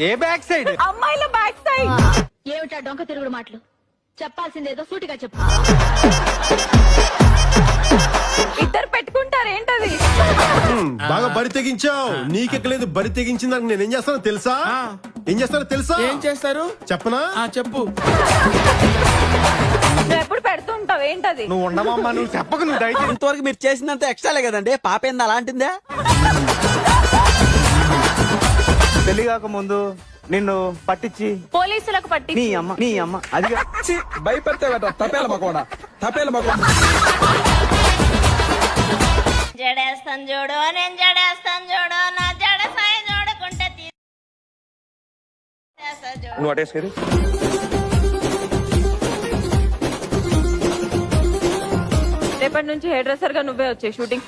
ఏ back side? అమ్మాయిల back side. ఏమిటా డొంక తిరుగుడు మాటలు? చెప్పాల్సిందేదో సూటిగా చెప్పు. ఇద్దరు పెట్టుకుంటారు ఏంటది? బాగా బరి తెగించావు. నీకెక్కలేదు బరి తెగించింది. నేనేం చేస్తానో తెలుసా? ఏం చేస్తానో తెలుసా? ఏం చేస్తారు చెప్పనా? చెప్పు. నువ్వు ఎప్పుడు పెడుతుంటావు ఏంటది? నువ్వు ఉండమమ్మా, నువ్వు చెప్పకు. నువ్వు దయచేసి ఇంతవరకు మీరు చేసినంత ఎక్స్ట్రాలే కదండి. పాప ఏంది అలాంటిందే? పెళ్లి కాక ముందు నిన్ను పట్టించి పోలీసులకు పట్టి నీ అమ్మ అది భయపెడితే తపేల మకోడా తపేల మకోడా. జడేస్తాను చూడు, నేను జడేస్తాను చూడు, నా జడ సాయి చూడకుంటే నువ్వు అటేసుకెళ్ళి. రేపటి నుంచి హెయిర్ డ్రెస్సర్ గా నువ్వే వచ్చే షూటింగ్.